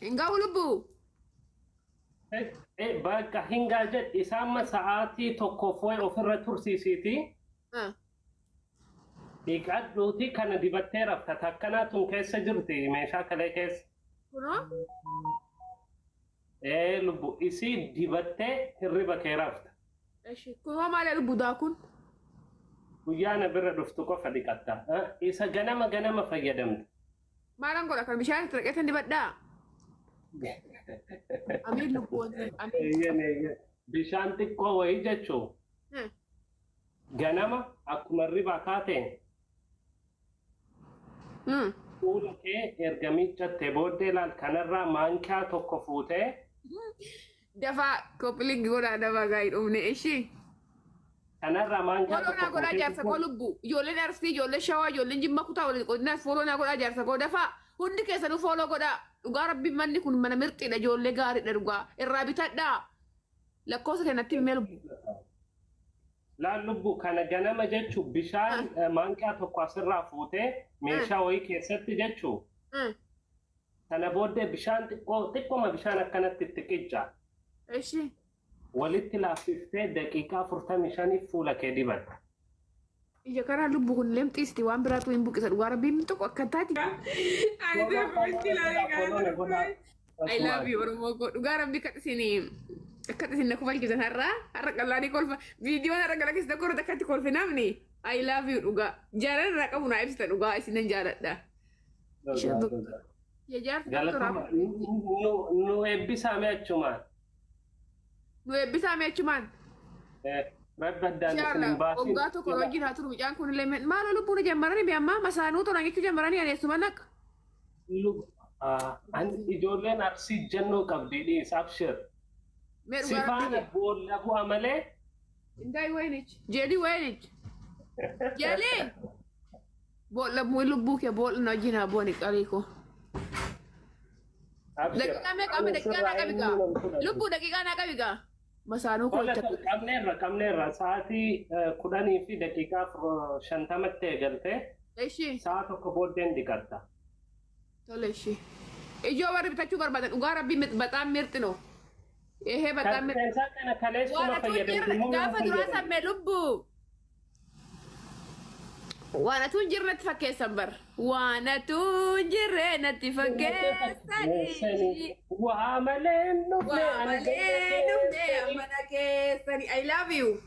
Hingaa lubbuu. Bakka hingaa jedhi isaan sa'aatii tokkoof wayi ofirra tursiisiiti. Dhiqadhuuti kana dibattee rafta takkanaatun keessa jirti meeshaa kalee keessa. Kunoo? Lubbu isii dibattee hirriba kee rafta. Kunoo maali lubbuu daakun? Guyyaana bira dhuftu qofa dhiqatta. Isa ganama fayyadamta. Maalaan godha kan bishaan itti dhaqeetan dibadhaa? Amiin lubbuu amiin. Bishaan xiqqoo wayii jechuun ganama akkuma hirribaa kaateen fuula kee erga miiccattee booddee laal kanarraa maankaa tokko fuutee dafaa koppiliingi godhaa dafaa gaa'ii dhumne ishii. kanarraa maankaa Fooloo naa godhaa jaarsa koo lubbuu. Ijoolleen Arsii, ijoolleen Shawaa, ijoolleen Jimma kutaa waliin qodinaas fooloo naa godhaa jaarsa koo dafaa. Hundi keessanuu fooloo godhaa. Dhugaa rabbiin manni kun mana mirxiidha ijoollee gaariidha dhugaa. Irraa bitadhaa. Lakkoofsa kennatti himee lubbuu. Laal lubbuu kana ganama jechuun bishaan maankaa tokko asirraa fuutee meeshaa wayii keessatti jechuun kana booddee bishaan xiqqooma bishaan akkanatti itti qicca. Ishii. Walitti laaffiftee daqiiqaa 45 fuula kee dibatta. Ija kana lubbuu kun lemxiisti waan biraatu hin buqqisa dhugaa rabbiin tokko akka taati. Ani deebiitti ilaalee I love you Oromoo koo dhugaa rabbii kadhisinii akka isin naku falchisan har'a qallaanii kolfa viidiyoon har'a gala keessa korra akkatti kolfe namni I love you dhugaa jaalala irraa qabu naa ibsita dhugaa isinan jaaladha. Nu eebbisaame achumaan. Nu eebbisaame achumaan. Rabbi addaan isin baasii. Waggaa tokko wajjin haa turu mucaan kun illee maal lubbuun jammaranii beekammaa masaanuu tolaan jechuu jammaranii aneessuma naqa. Ijoolleen Arsii jannoo qabdi dhiisaaf shir. Sifaana boolla bu'a malee. Indaayi wayinichi. Jeedii wayinichi. Jeedii. Boolla lubbuu kee boolla na wajjin haa bu'ani qariiko. Daqiiqaa meeqa daqiiqaa naa qabigaa. Lubbuu daqiiqaa naa qabigaa. Masaanuu koo itti. Qabneerra sa'aatii 10 fi daqiiqaa 50tti eegalte. Sa'a tokko booddeen dhiqatta. Tole ishee. Ijoo warri bitachuu barbaadan dhugaa rabbii baxaan mirxinoo. Ehee baxaan mirxinoo. Gaafa duraa sammee lubbuu. Waan atuun jirretti fakkeessan bar. Waan atuun jirre natti fakkeessanii. Waa malee nufne mana keessanii. I love you.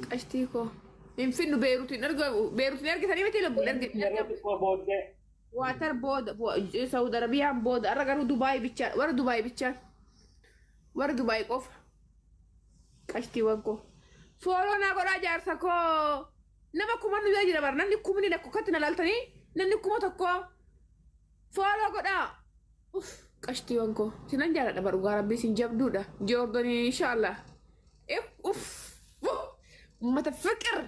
Qashtii koo. Infinu Beeruutiin argitanii miti lubbuun argitanii. Waatar booda Saudi Arabiyaan booda har'a garuu Dubaayii bichaan warra Dubaayii bichaan warra Dubaayii qofa. Qashtiiwwan koo. Fooloo naa godhaa jaarsa koo. Nama kuma nu jira jira bara namni kumni lakko katti na laaltanii namni kuma tokko fooloo godhaa. Qashtiiwwan koo. Sinan jaaladha bara dhugaa rabbii sin jabduudha. Joordanii inshaallah. Ummata fiqir.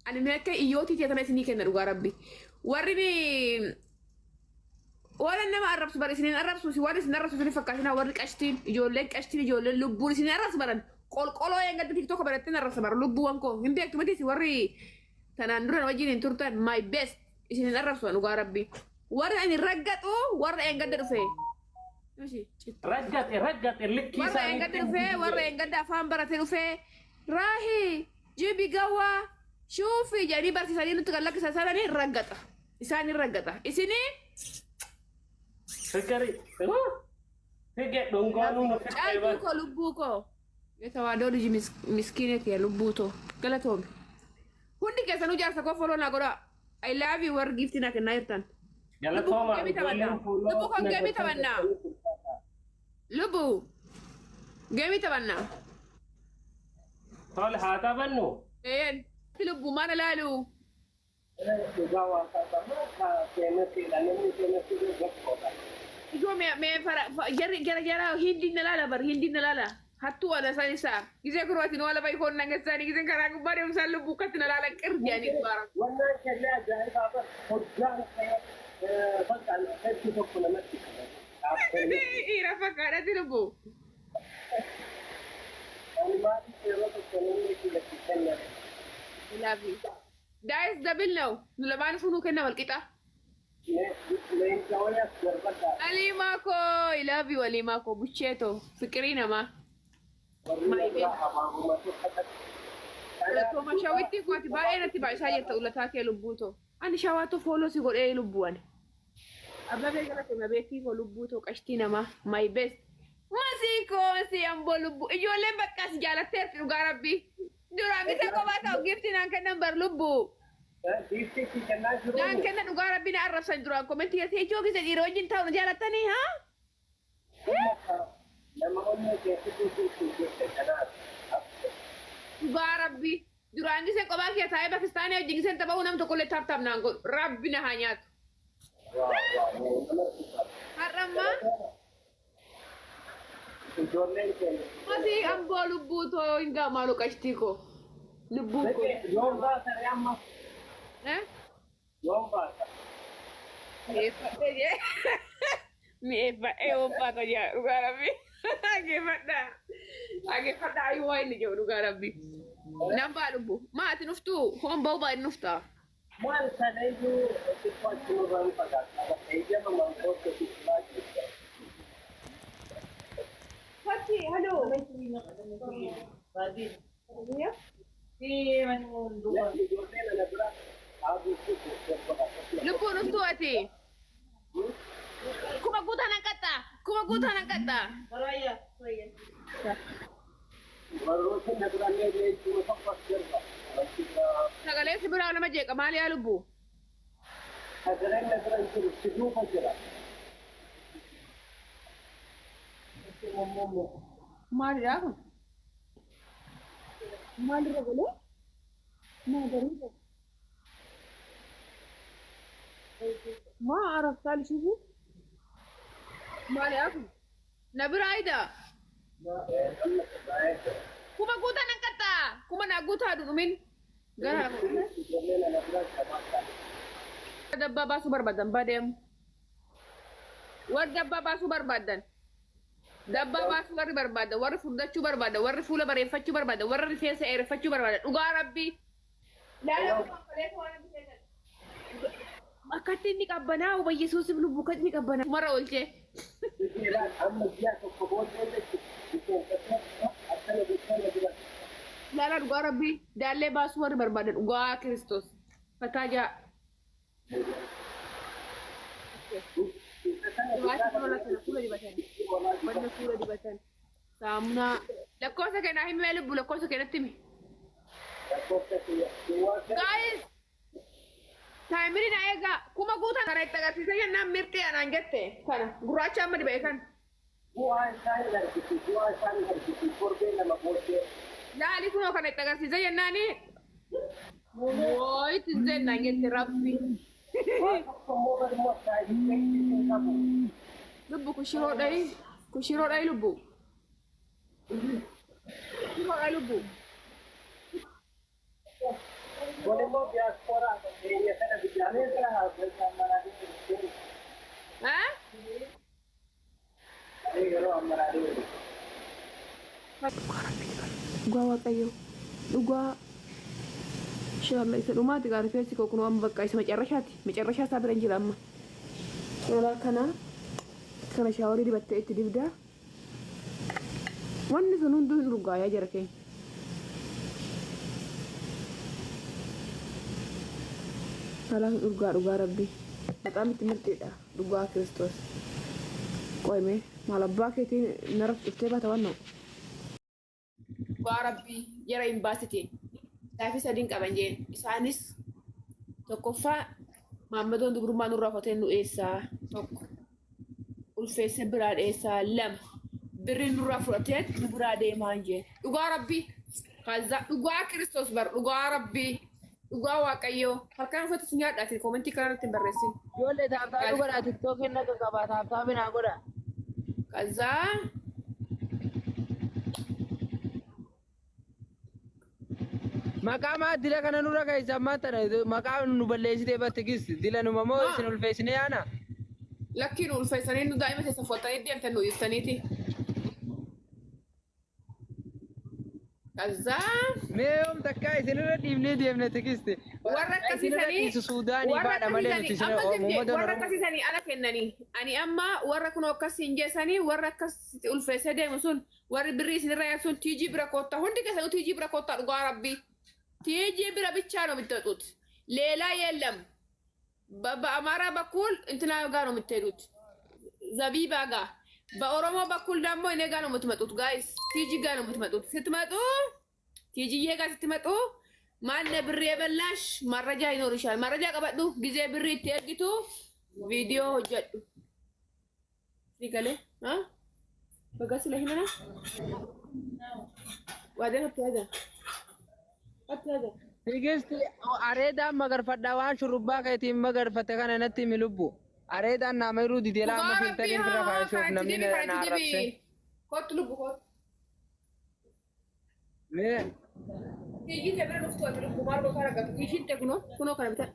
Ani mereka iyyootii teetana isinii kenna dhugaa rabbi. Warri nama arrabsu bara isiniin arrabsu si waan isin arrabsu isin fakkaatina warri qashtiin ijoolleen lubbuun isin arrabsu baran qolqoloo eeggadda tiktoka barattiin arrabsa bara lubbuuwwan koo hin beektu miti warri tanaan dura wajjin hin turtan my best isiniin arrabsu dhugaa rabbi. Warri ani raggaxu warra eeggadda dhufe. Raggate likkii warra eeggadda dhufe warra eeggadda afaan barate dhufe raahi jibi gawaa. شوفي جاني برسي nuti kan lakkisa isaanii raggata isaanii raggata isinii caaltuu koo lubbuu koo yetawaa liji miskiineeti ya lubbuu too galatoomi hundi keessanuu jaarsa koo foloo naa godhaa I love you warri giiftii naa kennaa jirtan lubbuu koo geemii taphannaa lubbuu geemii taphannaa tole haa taphannu lubbuu maana laalu. Ijoo jara hindi nalala bar hindi nalala hattu wala sani sa gise kurwati wala bay kon nanga sani gise kara ku bare umsal lubbuu katti nalala qirjani bara. Wannan kelle ajai baba hojjan bakal hetti tokko namatti. Ira fakkaadha ti lubbuu. Almaati seerota tokko namatti kenna. I love you. Guys, double now. Nulaban funu kenna wal kita. Alimaako ilaabi walimaako bucheeto fikiriina ma. Toma shawitti kooti baay'ee natti baay'isaa jirta ulataa kee lubbuuto. Ani shawaatu fooloo si godhee lubbuwan. Abbabee galate mabeetii koo lubbuuto qashtii namaa my best. Masiikoo si amboo lubbuu ijoolleen bakkaas jaalatteerti dhugaa rabbii. Duraan isa kophaa ta'u giftinaan kennan bar lubbuu. Naan kenna dhugaa rabbii na arrabsan duraan komentii keessatti ijoo gisa dhiiroo wajjin ta'u na jaalattanii haa? Dhugaa rabbii duraan gisa kophaa kee taa'ee Pakistaanii wajjin gisa taphaa'uu nam tokkollee taaptaap naan godhu rabbi na haa nyaatu. Har'ammaa masii amboo lubbuutoo hin gaamaalu qashtii koo lubbuu koo. Mi'eeffadhee ooffaata jaa dhugaa rabbii. Dhaggeeffadhaa ayyuu waa inni jiru dhugaa rabbii. Nambaa lubbu maati nuftuu hoon ba'uu baay'ee nuftaa. Fatti haloo. Lubbuu nuftuu ati. Kuma guutaa nan qaxxaa. Kuma guutaa nan qaxxaa. Sagalee si biraa nama jeeqa maali yaa lubbuu? Maalidhaa kun? Maalirra galee? Maadariidha. Maa arabsaa lishiifi? Maalidhaa kun? Na biraa idaa? Kuma guutaa nan qaxxaa. Kuma naa guutaa dhumin. Gara dabbaa baasuu barbaadan badeemu. Warri dabbaa baasuu barbaadan. Dabbaa baasuu warri barbaadan. Warri furdachuu barbaadan. Warri fuula bareeffachuu barbaadan. Warri rifeensa dheereffachuu barbaadan. Dhugaa rabbii. Akkatti inni qabbanaa uba Yesuusif lubbuu kan inni qabbanaa. Mara oolchee. Laala dhugaa rabbii daallee baasuu warri barbaadan dhugaa Kiristoos. Fakkaa jaa. Fuula dibatan. Saamunaa. Lakkoofsa keenyaa himee lubbuu lakkoofsa keenyatti himi. Guys. Taayimiri na eegaa kuma guutan kana itti agarsiisa jennaan mirti anaan jette kana gurraacha amma dibee kan. Laali kunoo kana itti agarsiisa jennaani. Wooyi tizzeen naan jette rabbi. Lubbu kushiroo dhayi lubbu. Kushiroo dhayi lubbu. Dhugaa waaqayyo dhugaa inshallah isa dhumaati gaarii feesi koo kunoo amma bakka isa macarrashaa isaa bira hin jira amma lolaa kana shaaworii dibattee itti dibdaa wanni sun hunduu hin dhugaayaa jira keenya. Salaan dhugaa rabbii maqaan itti mirtiidha dhugaa Kiristoos qoyme maal abbaa keetiin nara dhuftee baata wannoo dhugaa rabbii jara hin baasite gaafi sadiin qaban jeen isaanis tokkoffaa maammadoon dubrummaa nurraa foteen nu eessaa tokko ulfeessa biraa dheessaa lama birri nurraa fudhatee nu biraa deemaan jeen dhugaa rabbii kaza dhugaa Kiristoos bar dhugaa rabbii dhugaa waaqayyoo harkaan uffata si nyaadhaati koomentii kana irratti hin barreessin. Ijoollee taaptaa dhugaa tiktookiin naga qabaa taaptaa binaa godha. Kazaa Maqaa maa dila kana nurra keessan maantana maqaa nu balleessitee batte gis dila numa moo isin ulfeessine yaana. lakkiin ulfeessanii nu daa'ima keessa fudhatanii deemtan nu ibsaniiti. kaza Mee yoom takkaa isinirra dhiibnee deemne tikisti. warra akkasisanii Suudaanii faadha malee nuti isin uummata warra akkasisanii ala kennanii ani amma warra kun akkas hin jeessanii warra akkas ulfeessee deemu sun warri birrii isinirra yaasuun tiijii bira koottaa hundi keessanuu tiijii bira koottaa dhugaa rabbii tiijii bira bichaa ነው የምትጠጡት ሌላ የለም በአማራ በኩል እንትና ጋር ነው የምትሄዱት ዘቢባ ጋር በኦሮሞ በኩል ደግሞ እኔ ጋር ነው የምትመጡት ጋይስ ቲጂ ጋር ነው የምትመጡት ስትመጡ ቲጂዬ ጋር ስትመጡ ማን ብር የበላሽ መረጃ ይኖርሻል መረጃ ቀበዱ ጊዜ ብር ይተግቱ ቪዲዮ ጀዱ ሲገለ በጋስ ለህና ዋደን ተያዘ አትያዘ Tikisti areedaan magarfadhaa waan shurrubbaa keetiin magarfatte kana natti himi lubbu. Areedaan nama iruu diteelaa amma filtariin fira kaayessuuf namni na arrabse. Kottu lubbu kottu. Mee Tiijii sebira dhuftu ati lubbu maal gosa argatu tiijiin kunoo kana bitan.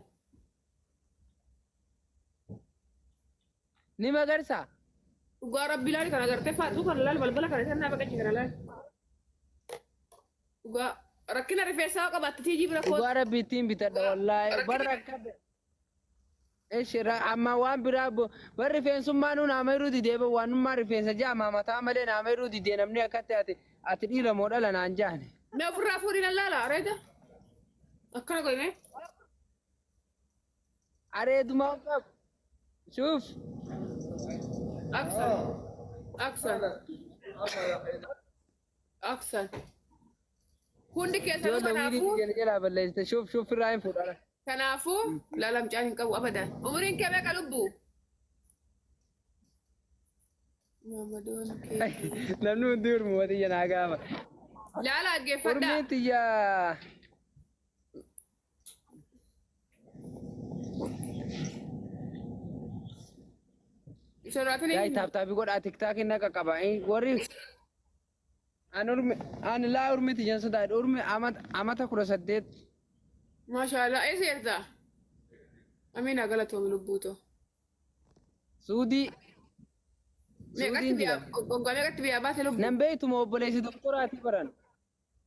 ni magarsaa? Dhugaa rabbi laali kana agartee faadhu kana laali balbala kana isa naa baqachi kana laali. Dhugaa rakkina rifeensaa qabaatti tiijii bira kootu. Dhugaa rabbiittiin bitadha wallaahi barra akka Eshira amma waan biraa barri rifeensummaa nuun nama iruu didee waanummaa rifeensa jaama mataa malee nama iruu didee namni akkatti ati dhiira moo dhala naan jaane. Mee ofirraa fuudhin allaala areeda akkana godhine. Areeduma qabu. Shuuf. Aksan. Hundi keessanuu Yoo kanaafuu dawwiidhi jala balleessite shuuf irraa hin fuudhara. kanaafuu laalamcaan hin qabu abadan. Umriin kee meeqa lubbu? Namni hundi urmuma xiyya naa gaafa. Laala dhaggeeffadhaa. Urmiin xiyya. Soraatanii Yaa taaptaabii godhaa tiktaakiin naqa qaba. Warri ani laa urmi xiyyan sodaadha. Urmi amata 18. maashaallah eessa jirta? Amiina galatoomi lubbuuto. Suudii. Meeqatti biyyaa gongaa meeqatti biyyaa baate lubbu? Nan beeytuma obboleessi doktoraati baran.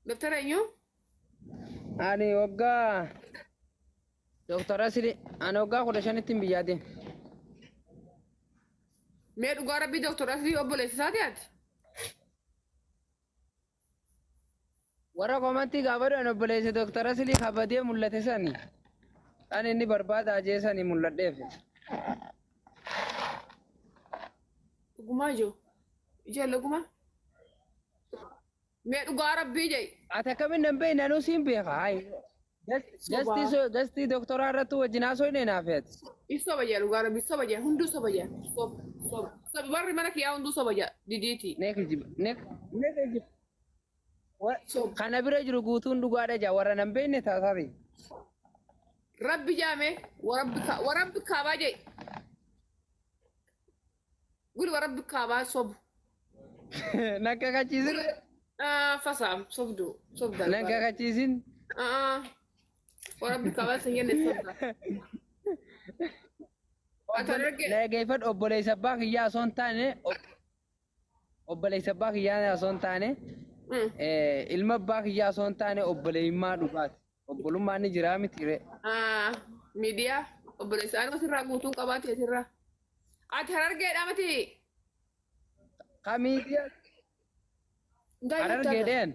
Doktara eenyu? Ani waggaa doktora sidi ani waggaa 15 biyyaa deema. Mee dhugaa rabbii doktora asii obboleessi isaati ati? Warra komantii gaafa dhuyan obboleessi doktora sidi kabadee mul'ate sani. Ani inni barbaada ajeesanii mul'adheef. Dhugumaa jiru. Ijoollee dhugumaa? Mee dhugaa rabbii jee. Ati akkamiin nan beeyna anuu siin beeka. Gastii doktoraa irratti wajjin haasoo inni naaf yaati. Soba jee dhugaa rabbii soba jee hunduu soba jee. Soba barri mana kiyyaa hunduu soba jee didiiti. Neekijiba. Kana bira jiru guutuun dhugaadha jaa warra nan beekne taasaafi. Rabbi jaame warabbi kaabaa jee. Guli warabbi kaabaa sobu. Nakka kachiisin. Fasaam sobdu sobda. Nakka kachiisin. Warabbi kaabaa sin jenne sobda. Nageeffadhu obboleessa abbaa kiyyaa osoo hin taane obboleessa abbaa kiyyaa osoo hin taane ilma abbaa kiyyaa osoo hin taane obboleeyummaa dhugaati. Obbolummaan ni jiraa miti ree. Miidiyaa obboleessa aanoo sirraa guutuun qabaate sirraa. Ati harargeedhaa miti? Kamiidiyaa? Harargeedhaan.